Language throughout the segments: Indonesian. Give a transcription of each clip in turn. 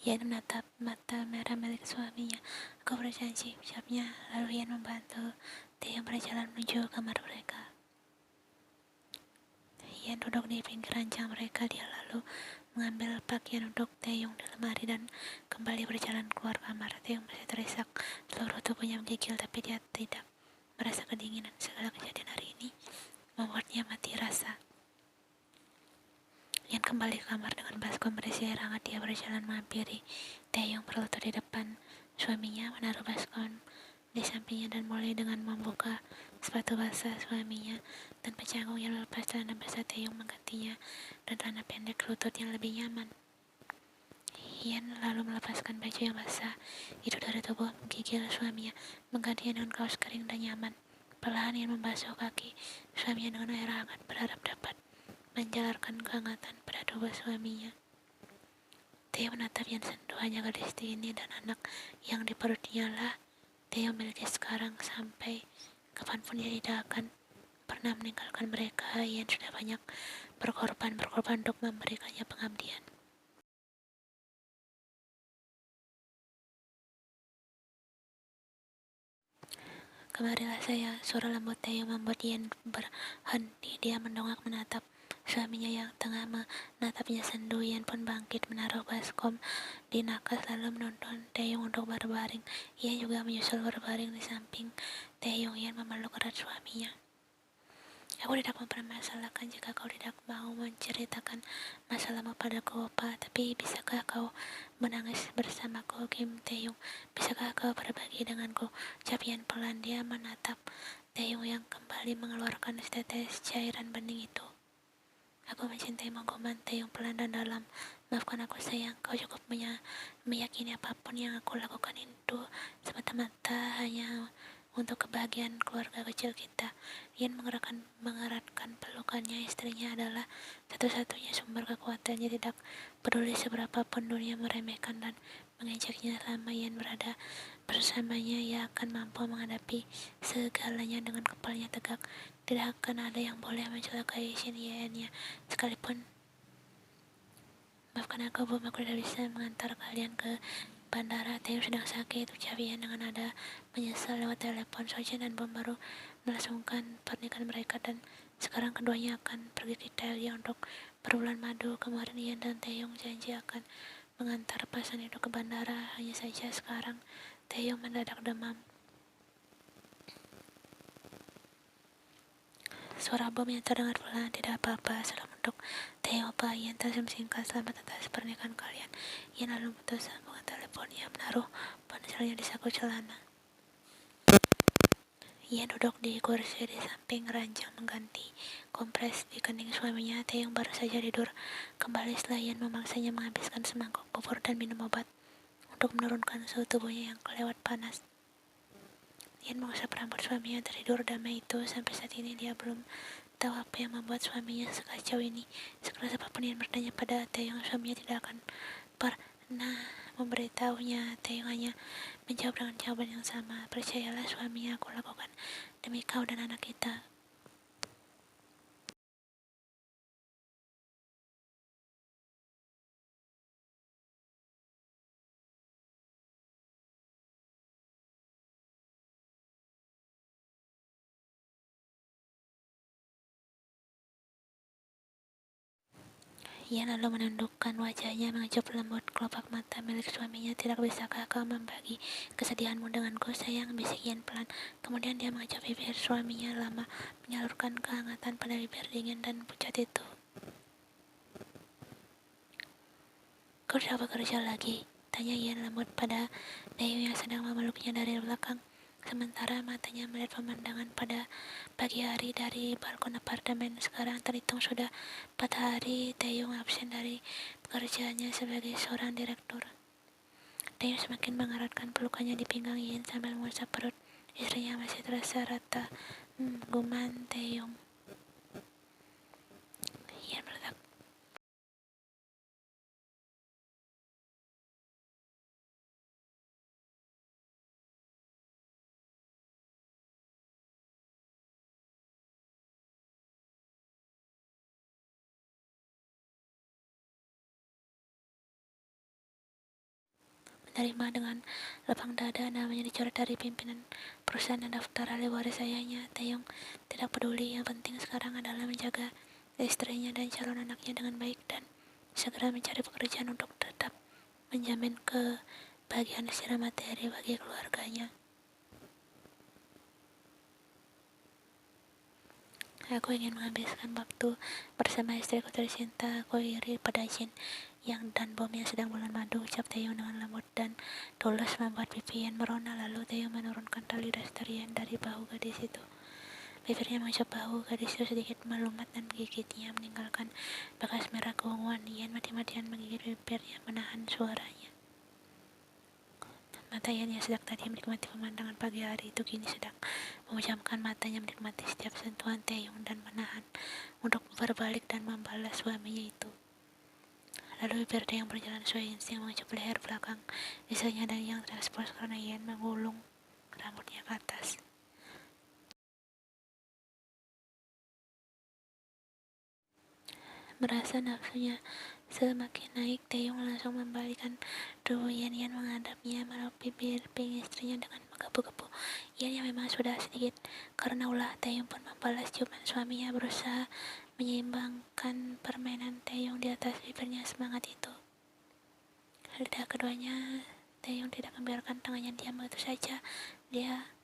Ian menatap mata merah milik suaminya. "Aku berjanji," ucapnya, lalu Ian membantu Taeyong berjalan menuju kamar mereka. Ian duduk di pinggir ranjang mereka. Dia lalu mengambil pakaian untuk Taeyong di lemari dan kembali berjalan keluar kamar. Taeyong masih terisak, seluruh tubuhnya menggigil, tapi dia tidak merasa kedinginan. Segala kejadian hari ini membuatnya mati rasa. Ian kembali ke kamar dengan baskom berisi air hangat. Dia berjalan menghampiri Taeyong berlutut di depan suaminya, menaruh baskom di sampingnya dan mulai dengan membuka sepatu basah suaminya dan pencanggung yang melepas celana basah Taeyong menggantinya dan celana pendek lutut yang lebih nyaman. Ian lalu melepaskan baju yang basah itu dari tubuh menggigil suaminya, menggantinya dengan kaos kering dan nyaman. Perlahan Ian membasuh kaki suaminya dengan air hangat, berharap dapat menjalarkan kehangatan pada tubuh suaminya. Taeyong menatap Ian sendu, hanya gadis ini dan anak yang di perutnya lah Taeyong miliki sekarang. Sampai kapanpun dia tidak akan pernah meninggalkan mereka. Ian sudah banyak berkorban untuk memberikannya pengabdian. "Kemarilah saya," suara lembut Taeyong membuat Ian berhenti. Dia mendongak menatap suaminya yang tengah menatapnya sendu. Ian pun bangkit, menaruh baskom di nakas, lalu menuntun Taeyong untuk berbaring. Ia juga menyusul berbaring di samping Taeyong. Ian memeluk erat suaminya. "Aku tidak mempermasalahkan jika kau tidak mau menceritakan masalahmu padaku, Opa. Tapi bisakah kau menangis bersamaku, Kim Taeyong? Bisakah kau berbagi denganku?" ucap Ian pelan. Dia menatap Taeyong yang kembali mengeluarkan setetes cairan bening itu. "Aku mencintaimu, Goman," Taeyong pelan dan dalam. "Maafkan aku, sayang. Kau cukup meyakini apapun yang aku lakukan itu semata-mata hanya untuk kebahagiaan keluarga kecil kita." Ian mengeratkan pelukannya. Istrinya adalah satu-satunya sumber kekuatannya. Tidak peduli seberapa pun dunia meremehkan dan mengejaknya, selama Ian berada bersamanya, ia akan mampu menghadapi segalanya dengan kepalanya tegak. Tidak akan ada yang boleh mencelakai Shin Ian-nya sekalipun. "Maafkan aku, Bum, aku tidak bisa mengantar kalian ke bandara. Taeyong sedang sakit," ucap Ian dengan nada menyesal lewat telepon. Sojin dan Bum baru melangsungkan pernikahan mereka dan sekarang keduanya akan pergi ke Italia untuk berbulan madu. Kemarin Ian dan Taeyong janji akan mengantar pasangan itu ke bandara. Hanya saja sekarang Taeyong mendadak demam. Suara Bom yang terdengar pelan, "Tidak apa-apa, salam untuk Taeyong, Opa." Ian tersenyum singkat, "Selamat atas pernikahan kalian." Ian lalu memutus sambungan teleponnya, menaruh ponselnya di saku celana. Ian duduk di kursi di samping ranjang mengganti kompres di kening suaminya. Taeyong baru saja tidur kembali setelah Ian memaksanya menghabiskan semangkuk bubur dan minum obat untuk menurunkan suhu tubuhnya yang kelewat panas. Ian mengusap rambut suaminya yang tertidur damai itu. Sampai saat ini dia belum tahu apa yang membuat suaminya sekacau ini. Sekeras apapun Ian bertanya pada Taeyong, suaminya tidak akan pernah memberitahunya. Taeyong hanya menjawab dengan jawaban yang sama, "Percayalah suaminya, aku lakukan demi kau dan anak kita." Ia lalu menundukkan wajahnya, mengecup lembut kelopak mata milik suaminya. "Tidak bisakah kau membagi kesedihanmu denganku, sayang?" bisik Ian pelan. Kemudian dia mengecup bibir suaminya, lama menyalurkan kehangatan pada bibir dingin dan pucat itu. "Kau tidak bekerja lagi?" tanya Ian lembut pada Taeyong yang sedang memeluknya dari belakang, sementara matanya melihat pemandangan pada pagi hari dari balkon apartemen. Sekarang terhitung sudah 4 hari Taeyong absen dari pekerjaannya sebagai seorang direktur. Taeyong semakin mengeratkan pelukannya di pinggang Ian sambil mengusap perut istrinya masih terasa rata. Guman Taeyong. Ian meletak menerima dengan lapang dada namanya dicoret dari pimpinan perusahaan dan daftar ahli waris ayahnya. Taeyong tidak peduli, yang penting sekarang adalah menjaga istrinya dan calon anaknya dengan baik dan segera mencari pekerjaan untuk tetap menjamin kebahagiaan secara materi bagi keluarganya. Aku ingin menghabiskan waktu bersama istriku tercinta. Aku iri pada Jin dan Bom yang sedang bulan madu, ucap Taeyong dengan lembut dan tulus membuat pipi Yen merona. Lalu Taeyong menurunkan tali daster Yen dari bahu gadis itu. Bibirnya mengucap bahu gadis itu sedikit melumat dan menggigitnya, meninggalkan bekas merah keunguan. Yen mati-matian menggigit bibirnya, menahan suaranya. Mata Yen yang sejak tadi menikmati pemandangan pagi hari itu kini sedang memejamkan matanya menikmati setiap sentuhan Taeyong dan menahan untuk berbalik dan membalas suaminya itu. Lalu bibir Taeyong berjalan sesuai insting mengecup leher belakang istrinya dan yang terekspos karena Yen mengulung rambutnya ke atas. Merasa nafsunya semakin naik, Taeyong langsung membalikan tubuh Yen. Yen menghadapnya, meraup bibir pink istrinya dengan menggebu-gebu. Yen yang memang sudah sedikit karena ulah Taeyong pun membalas ciuman suaminya, berusaha menyeimbangkan permainan Taeyong di atas bibirnya semangat itu. Lidah keduanya, Taeyong tidak membiarkan tangannya diam begitu saja. Dia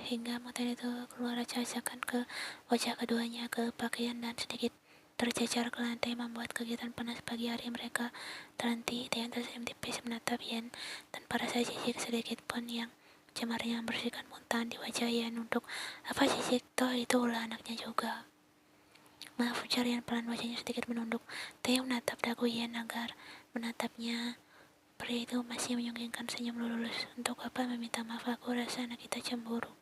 hingga mutan itu keluar acak-acakan ke wajah keduanya, ke pakaian dan sedikit tercecar ke lantai, membuat kegiatan panas pagi hari mereka terhenti. Taeyong tersenyum tipis menatap Yen tanpa rasa jijik sedikit pun, yang cemarnya membersihkan muntahan di wajah Yen. Untuk apa jijik, toh itu ulah anaknya juga. Maaf, ujar Yen pelan, wajahnya sedikit menunduk. Taeyong menatap dagu Yen agar menatapnya. Pria itu masih menyunggingkan senyum lulus. Untuk apa meminta maaf, aku rasa anak kita cemburu.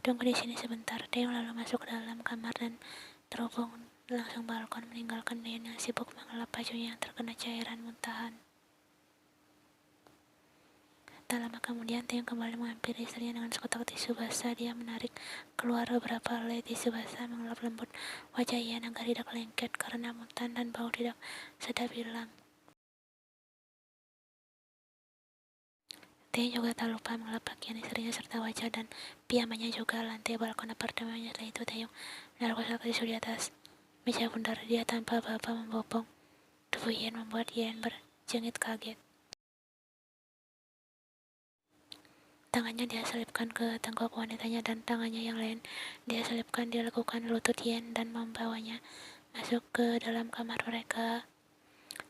Tunggu di sini sebentar. Taeyong lalu masuk ke dalam kamar dan terhubung langsung balkon, meninggalkan Yen yang sibuk mengelap bajunya yang terkena cairan muntahan. Tak lama kemudian, Taeyong kembali menghampiri istrinya dengan sekotak tisu basah. Dia menarik keluar beberapa helai tisu basah, mengelap lembut wajah Yen agar tidak lengket karena muntahan dan bau tidak sedap hilang. Taeyong juga tak lupa mengelap pakaian istrinya serta wajah dan piyamanya juga. Lantai balkon apartemennya. Setelah itu Taeyong menaruh kotak tisu di atas meja bundar dia tanpa apa-apa membopong tubuh Yen, membuat Yen berjengit kaget. Tangannya dia selipkan ke tengkuk wanitanya dan tangannya yang lain dia selipkan di lekukan lutut Yen dan membawanya masuk ke dalam kamar mereka.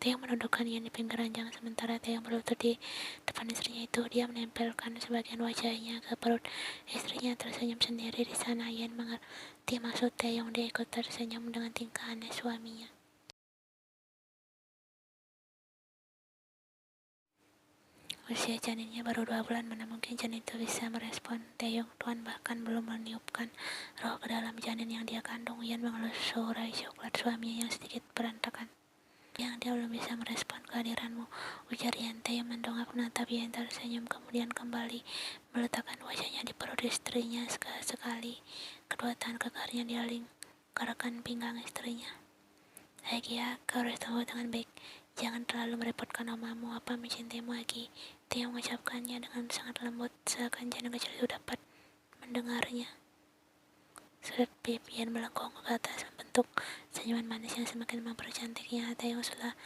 Taeyong menundukkan Yen di pinggir ranjang sementara Taeyong berlutut di depan istrinya itu. Dia menempelkan sebagian wajahnya ke perut istrinya, tersenyum sendiri di sana. Yen mengerti maksud Taeyong, dia ikut tersenyum dengan tingkah aneh suaminya. Usia janinnya baru 2 bulan, mana mungkin janin itu bisa merespon Taeyong. Tuan bahkan belum meniupkan roh ke dalam janin yang dia kandung. Yen mengelus surai coklat suaminya yang sedikit berantakan. Yang dia belum bisa merespon kehadiranmu, ujar Yen. Taeyong mendongak menatap Yen tersenyum, kemudian kembali meletakkan wajahnya di perut istrinya sekali. Kedua tangan kekarnya dia lingkarkan pinggang istrinya. Agia, kau harus tunggu dengan baik. Jangan terlalu merepotkan omamu. Apa mencintaimu lagi? Taeyong mengucapkannya dengan sangat lembut, seakan janin kecil itu dapat mendengarnya. Sudut pipi Yen melengkung ke atas, membentuk senyuman manis yang semakin mempercantiknya. Taeyong sudah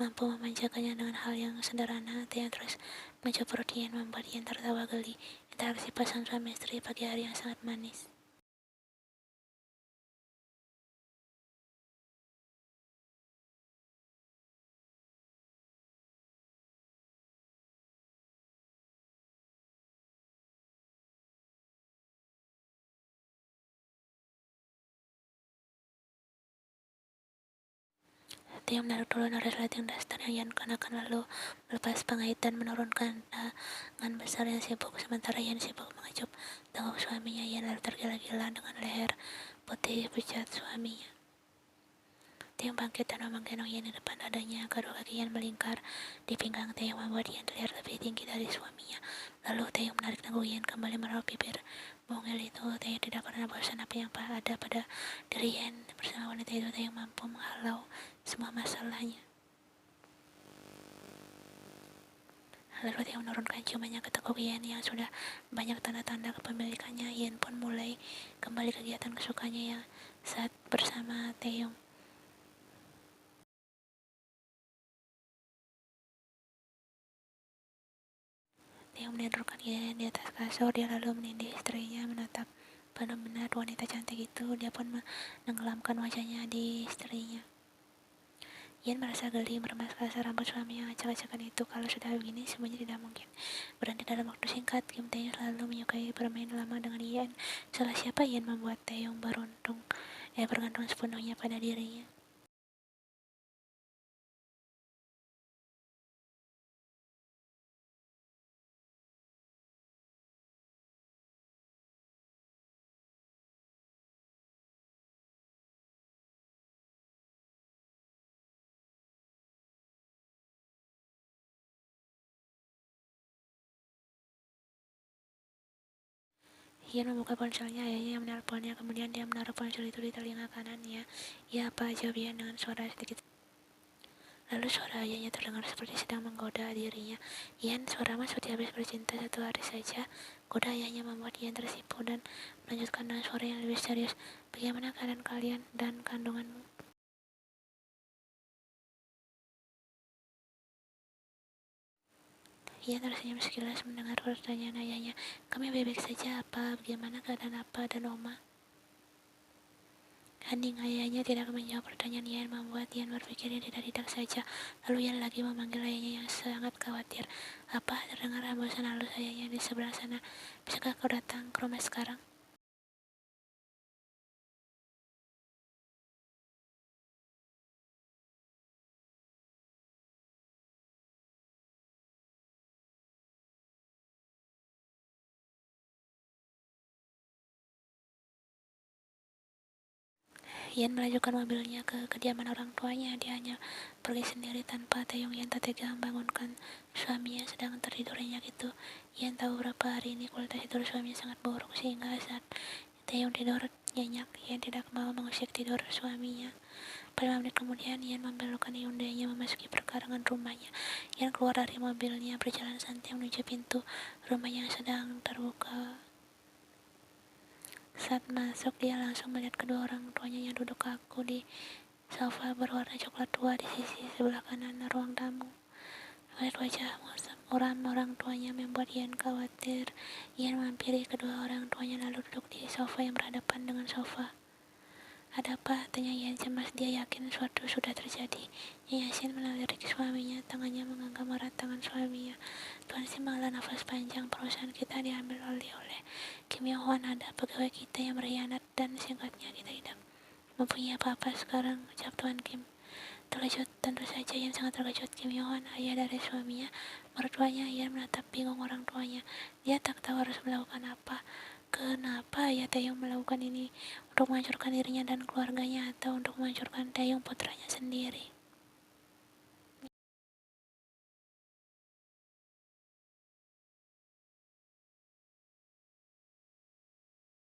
mampu memanjakannya dengan hal yang sederhana. Taeyong terus mencoba perut Yen, membuat Yen tertawa geli. Interaksi pasangan suami istri pagi hari yang sangat manis. Taeyong menaruh dulu resleting daster yang Yen kenakan, lalu melepas pengait dan menurunkan tangan besar yang sibuk. Sementara Yen sibuk mengecup tengkuk suaminya, Yen lalu tergila-gila dengan leher putih pucat suaminya. Taeyong bangkit dan menggendong Yan di depan dadanya. Kedua kaki Yan melingkar di pinggang Taeyong membuat Yan terlihat lebih tinggi dari suaminya. Lalu Taeyong menarik tangguh Yan kembali meraup bibir mungil itu. Taeyong tidak pernah bosan apa yang ada pada diri Yan. Bersama wanita itu Taeyong mampu menghalau semua masalahnya. Lalu Taeyong menurunkan ciumannya ke tekuk Yan yang sudah banyak tanda-tanda kepemilikannya. Yan pun mulai kembali kegiatan kesukaannya yang saat bersama Taeyong. Taeyong menidurkan Yan di atas kasur. Dia lalu menindih istrinya menatap benar-benar wanita cantik itu. Dia pun menenggelamkan wajahnya di istrinya. Yan merasa geli meremas kasar rambut suami yang acak-acakan itu. Kalau sudah begini semuanya tidak mungkin berhenti dalam waktu singkat. Kim Taeyong selalu menyukai bermain lama dengan Yan. Salah siapa Yan membuat Taeyong bergantung sepenuhnya pada dirinya. Yan membuka ponselnya, ayahnya yang menelponnya. Kemudian dia menaruh ponsel itu di telinga kanannya. Ya apa, jawab Yan dengan suara sedikit. Lalu suara ayahnya terdengar seperti sedang menggoda dirinya. Yan, suaramu seperti habis bercinta 1 hari saja. Goda ayahnya membuat Yan tersipu dan melanjutkan dengan suara yang lebih serius. Bagaimana keadaan kalian dan kandunganmu? Yan tersenyum sekilas mendengar pertanyaan ayahnya. Kami baik-baik saja apa? Bagaimana keadaan apa dan Oma? Hening ayahnya tidak menjawab pertanyaan Yan membuat Yan berpikir dia tidak saja. Lalu Yan lagi memanggil ayahnya yang sangat khawatir. Apa? Terdengar hembusan halus ayahnya di sebelah sana. Bisakah kau datang ke rumah sekarang? Yan melajukan mobilnya ke kediaman orang tuanya. Dia hanya pergi sendiri tanpa Taeyong. Yan tak tega membangunkan suaminya sedang tertidur nyenyak itu. Yan tahu berapa hari ini kualitas tidur suaminya sangat buruk sehingga saat Taeyong tidur nyenyak, Yan tidak mau mengusik tidur suaminya. 5 menit kemudian, Yan membelokkan Hyundai-nya memasuki perkarangan rumahnya. Yan keluar dari mobilnya berjalan santai menuju pintu rumah yang sedang terbuka. Saat masuk, dia langsung melihat kedua orang tuanya yang duduk kaku di sofa berwarna coklat tua di sisi sebelah kanan ruang tamu. Melihat wajah muram orang tuanya membuat Yan khawatir. Yan menghampiri kedua orang tuanya lalu duduk di sofa yang berhadapan dengan sofa. Ada apa? Tanya Yan cemas. Dia yakin sesuatu sudah terjadi. Yasin melirik suaminya, tangannya menggenggam erat tangan suaminya. Tuan Sim menghela nafas panjang. Perusahaan kita diambil oleh Kim Yong-hwan, ada pegawai kita yang berkhianat dan singkatnya kita tidak mempunyai apa-apa sekarang, ucap Tuan Kim. Terkejut, tentu saja Yan sangat terkejut. Kim Yong-hwan, ayah dari suaminya, mertuanya. Yan menatap bingung orang tuanya. Dia tak tahu harus melakukan apa. Kenapa ayah Taeyong melakukan ini? Untuk menghancurkan dirinya dan keluarganya atau untuk menghancurkan Taeyong putranya sendiri?